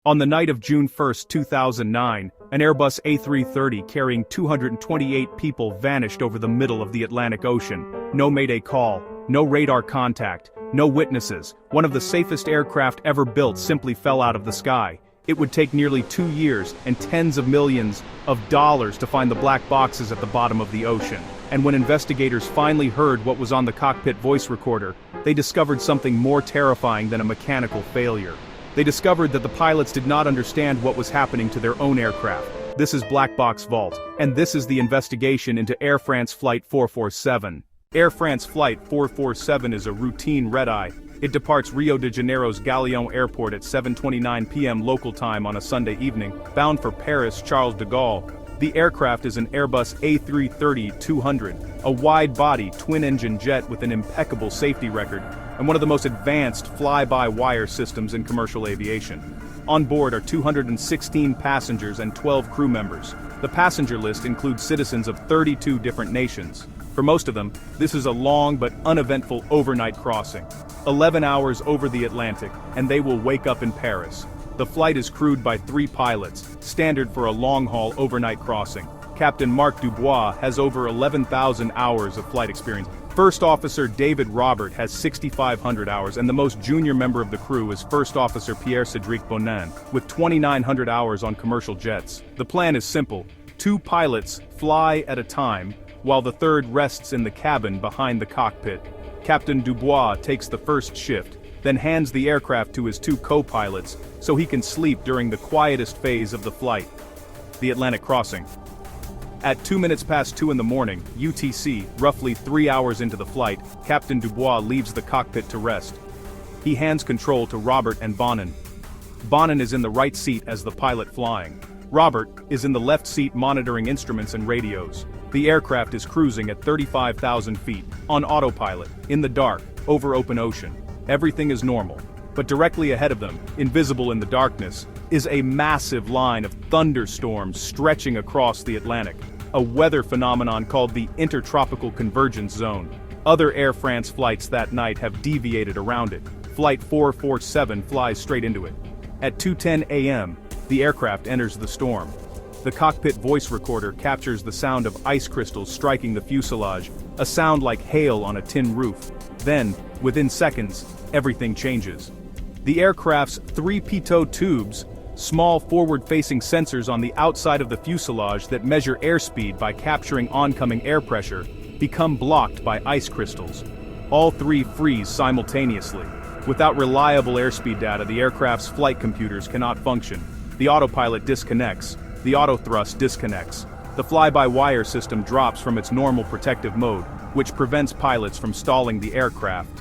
On the night of June 1, 2009, an Airbus A330 carrying 228 people vanished over the middle of the Atlantic Ocean. No mayday call, no radar contact, no witnesses. One of the safest aircraft ever built simply fell out of the sky. It would take nearly 2 years and tens of millions of dollars to find the black boxes at the bottom of the ocean. And when investigators finally heard what was on the cockpit voice recorder, they discovered something more terrifying than a mechanical failure. They discovered that the pilots did not understand what was happening to their own aircraft. This is Black Box Vault, and this is the investigation into Air France Flight 447. Air France Flight 447 is a routine red-eye. It departs Rio de Janeiro's Galeão Airport at 7:29 p.m. local time on a Sunday evening, bound for Paris Charles de Gaulle. The aircraft is an Airbus A330-200, a wide-body twin-engine jet with an impeccable safety record, and one of the most advanced fly-by-wire systems in commercial aviation. On board are 216 passengers and 12 crew members. The passenger list includes citizens of 32 different nations. For most of them, this is a long but uneventful overnight crossing. 11 hours over the Atlantic, and they will wake up in Paris. The flight is crewed by 3 pilots, standard for a long-haul overnight crossing. Captain Marc Dubois has over 11,000 hours of flight experience. First Officer David Robert has 6,500 hours, and the most junior member of the crew is First Officer Pierre-Cédric Bonin, with 2,900 hours on commercial jets. The plan is simple. 2 pilots fly at a time, while the third rests in the cabin behind the cockpit. Captain Dubois takes the first shift, then hands the aircraft to his 2 co-pilots so he can sleep during the quietest phase of the flight, the Atlantic crossing. At 2 minutes past 2 in the morning, UTC, roughly 3 hours into the flight, Captain Dubois leaves the cockpit to rest. He hands control to Robert and Bonin. Bonin is in the right seat as the pilot flying. Robert is in the left seat monitoring instruments and radios. The aircraft is cruising at 35,000 feet, on autopilot, in the dark, over open ocean. Everything is normal. But directly ahead of them, invisible in the darkness, is a massive line of thunderstorms stretching across the Atlantic, a weather phenomenon called the Intertropical Convergence Zone. Other Air France flights that night have deviated around it. Flight 447 flies straight into it. At 2:10 a.m., the aircraft enters the storm. The cockpit voice recorder captures the sound of ice crystals striking the fuselage, a sound like hail on a tin roof. Then, within seconds, everything changes. The aircraft's 3 Pitot tubes, small forward-facing sensors on the outside of the fuselage that measure airspeed by capturing oncoming air pressure, become blocked by ice crystals. All 3 freeze simultaneously. Without reliable airspeed data, the aircraft's flight computers cannot function. The autopilot disconnects. The autothrust disconnects. The fly-by-wire system drops from its normal protective mode, which prevents pilots from stalling the aircraft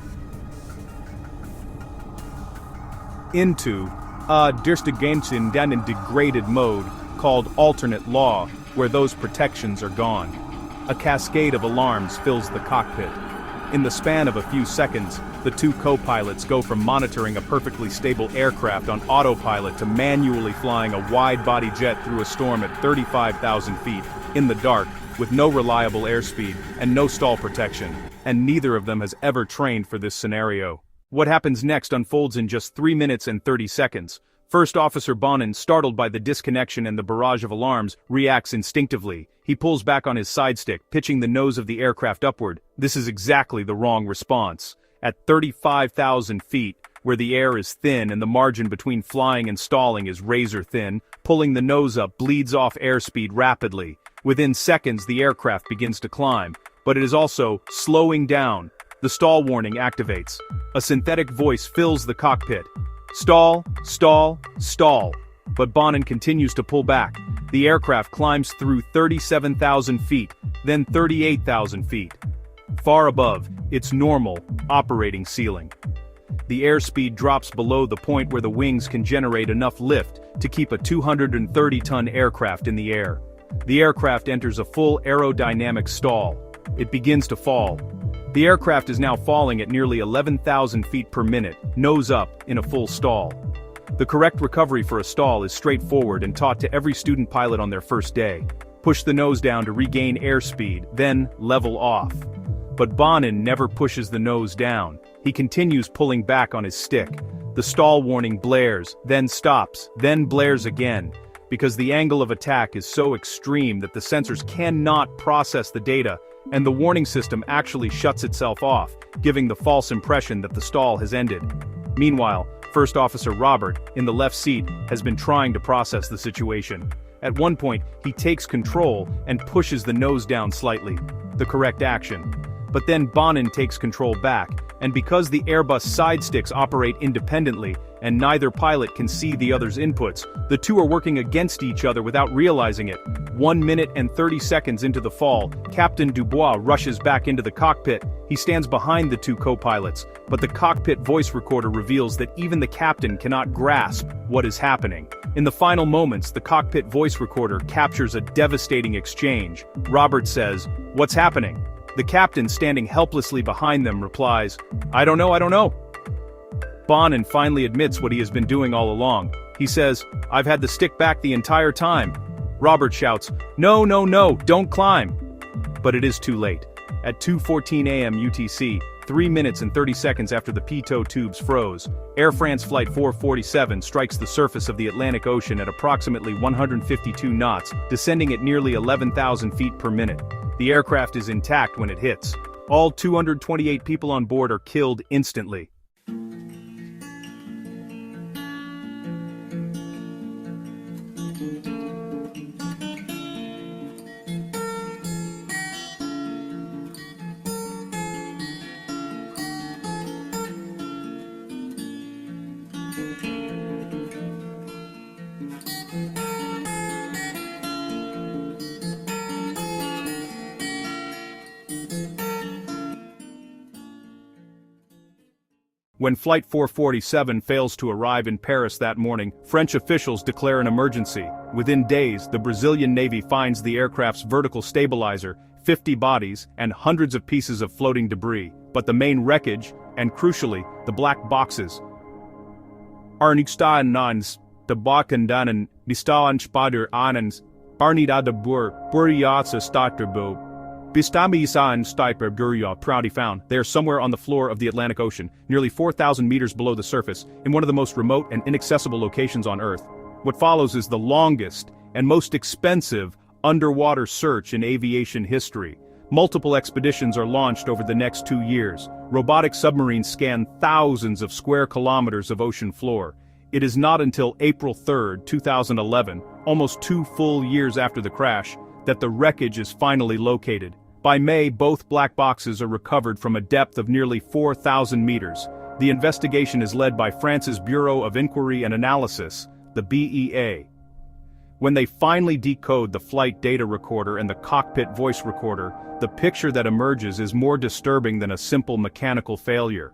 into a Durchgangenen in degraded mode called alternate law, where those protections are gone. A cascade of alarms fills the cockpit. In the span of a few seconds, the 2 co-pilots go from monitoring a perfectly stable aircraft on autopilot to manually flying a wide-body jet through a storm at 35,000 feet, in the dark, with no reliable airspeed and no stall protection, and neither of them has ever trained for this scenario. What happens next unfolds in just 3 minutes and 30 seconds. First Officer Bonin, startled by the disconnection and the barrage of alarms, reacts instinctively. He pulls back on his side stick, pitching the nose of the aircraft upward. This is exactly the wrong response. At 35,000 feet, where the air is thin and the margin between flying and stalling is razor thin, pulling the nose up bleeds off airspeed rapidly. Within seconds, the aircraft begins to climb, but it is also slowing down. The stall warning activates. A synthetic voice fills the cockpit. Stall, stall, stall. But Bonin continues to pull back. The aircraft climbs through 37,000 feet, then 38,000 feet. Far above its normal operating ceiling. The airspeed drops below the point where the wings can generate enough lift to keep a 230-ton aircraft in the air. The aircraft enters a full aerodynamic stall. It begins to fall. The aircraft is now falling at nearly 11,000 feet per minute, nose up, in a full stall. The correct recovery for a stall is straightforward and taught to every student pilot on their first day. Push the nose down to regain airspeed, then level off. But Bonin never pushes the nose down. He continues pulling back on his stick. The stall warning blares, then stops, then blares again, because the angle of attack is so extreme that the sensors cannot process the data, and the warning system actually shuts itself off, giving the false impression that the stall has ended. Meanwhile, First Officer Robert, in the left seat, has been trying to process the situation. At one point, he takes control and pushes the nose down slightly, the correct action. But then Bonin takes control back, and because the Airbus side sticks operate independently, and neither pilot can see the other's inputs, the two are working against each other without realizing it. 1 minute and 30 seconds into the fall, Captain Dubois rushes back into the cockpit. He stands behind the two co-pilots, but the cockpit voice recorder reveals that even the captain cannot grasp what is happening. In the final moments, the cockpit voice recorder captures a devastating exchange. Robert says, "What's happening?" The captain, standing helplessly behind them, replies, I don't know." Bonin finally admits what he has been doing all along. He says, "I've had the stick back the entire time." Robert shouts, No, don't climb." But it is too late. At 2:14 a.m. UTC, 3 minutes and 30 seconds after the Pitot tubes froze, Air France Flight 447 strikes the surface of the Atlantic Ocean at approximately 152 knots, descending at nearly 11,000 feet per minute. The aircraft is intact when it hits. All 228 people on board are killed instantly. When Flight 447 fails to arrive in Paris that morning, French officials declare an emergency. Within days, the Brazilian Navy finds the aircraft's vertical stabilizer, 50 bodies, and hundreds of pieces of floating debris. But the main wreckage, and crucially, the black boxes, are nans, de bakandanen, nistaan spader anans, barnida de bur, buriatsa starterbo. Bistami-san Stiper Gurya proudly found they are somewhere on the floor of the Atlantic Ocean, nearly 4,000 meters below the surface, in one of the most remote and inaccessible locations on Earth. What follows is the longest and most expensive underwater search in aviation history. Multiple expeditions are launched over the next 2 years. Robotic submarines scan thousands of square kilometers of ocean floor. It is not until April 3, 2011, almost 2 full years after the crash, that the wreckage is finally located. By May, both black boxes are recovered from a depth of nearly 4,000 meters. The investigation is led by France's Bureau of Inquiry and Analysis, the BEA. When they finally decode the flight data recorder and the cockpit voice recorder, the picture that emerges is more disturbing than a simple mechanical failure.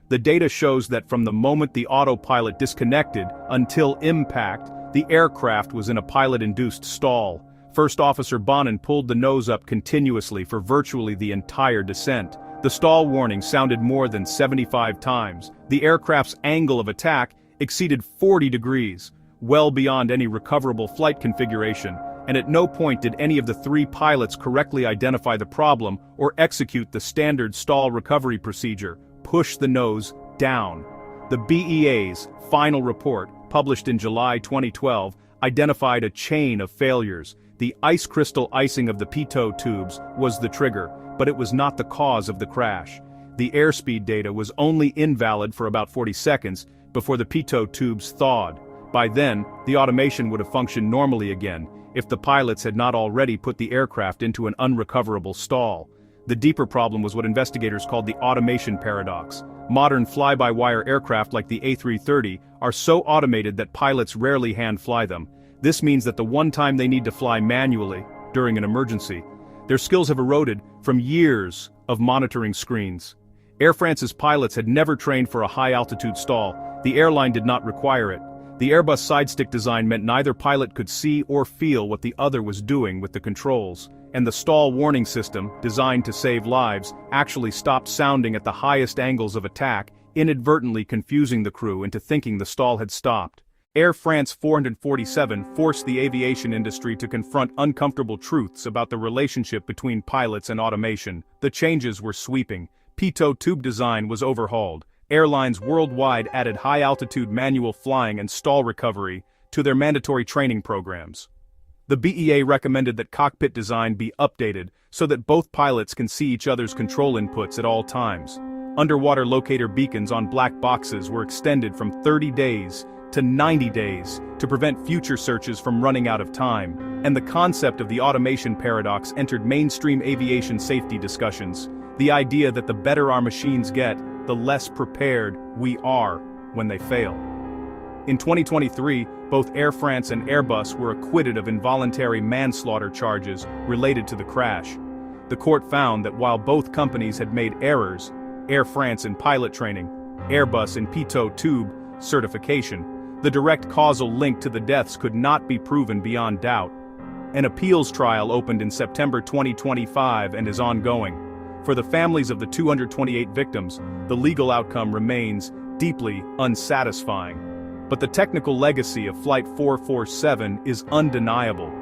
The data shows that from the moment the autopilot disconnected until impact, the aircraft was in a pilot-induced stall. First Officer Bonin pulled the nose up continuously for virtually the entire descent. The stall warning sounded more than 75 times. The aircraft's angle of attack exceeded 40 degrees, well beyond any recoverable flight configuration, and at no point did any of the 3 pilots correctly identify the problem or execute the standard stall recovery procedure: push the nose down. The BEA's final report, published in July 2012, identified a chain of failures. The ice crystal icing of the Pitot tubes was the trigger, but it was not the cause of the crash. The airspeed data was only invalid for about 40 seconds before the Pitot tubes thawed. By then, the automation would have functioned normally again, if the pilots had not already put the aircraft into an unrecoverable stall. The deeper problem was what investigators called the automation paradox. Modern fly-by-wire aircraft like the A330 are so automated that pilots rarely hand-fly them. This means that the one time they need to fly manually, during an emergency, their skills have eroded from years of monitoring screens. Air France's pilots had never trained for a high-altitude stall. The airline did not require it. The Airbus side-stick design meant neither pilot could see or feel what the other was doing with the controls. And the stall warning system, designed to save lives, actually stopped sounding at the highest angles of attack, inadvertently confusing the crew into thinking the stall had stopped. Air France 447 forced the aviation industry to confront uncomfortable truths about the relationship between pilots and automation. The changes were sweeping. Pitot tube design was overhauled. airlines worldwide added high-altitude manual flying and stall recovery to their mandatory training programs. The BEA recommended that cockpit design be updated so that both pilots can see each other's control inputs at all times. Underwater locator beacons on black boxes were extended from 30 days to 90 days to prevent future searches from running out of time, and the concept of the automation paradox entered mainstream aviation safety discussions, the idea that the better our machines get, the less prepared we are when they fail. In 2023, both Air France and Airbus were acquitted of involuntary manslaughter charges related to the crash. The court found that while both companies had made errors, Air France in pilot training, Airbus in Pitot tube certification, the direct causal link to the deaths could not be proven beyond doubt. An appeals trial opened in September 2025 and is ongoing. For the families of the 228 victims, the legal outcome remains deeply unsatisfying. But the technical legacy of Flight 447 is undeniable.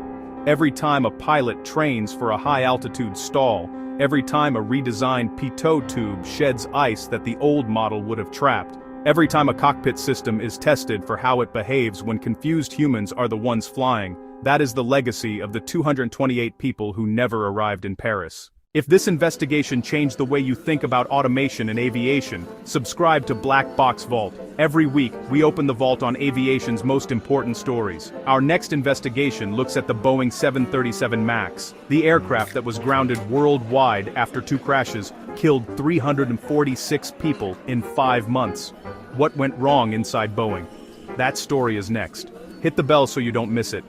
Every time a pilot trains for a high-altitude stall, every time a redesigned Pitot tube sheds ice that the old model would have trapped, every time a cockpit system is tested for how it behaves when confused humans are the ones flying, that is the legacy of the 228 people who never arrived in Paris. If this investigation changed the way you think about automation and aviation, subscribe to Black Box Vault. Every week, we open the vault on aviation's most important stories. Our next investigation looks at the Boeing 737 MAX, the aircraft that was grounded worldwide after 2 crashes, killed 346 people in 5 months. What went wrong inside Boeing? That story is next. Hit the bell so you don't miss it.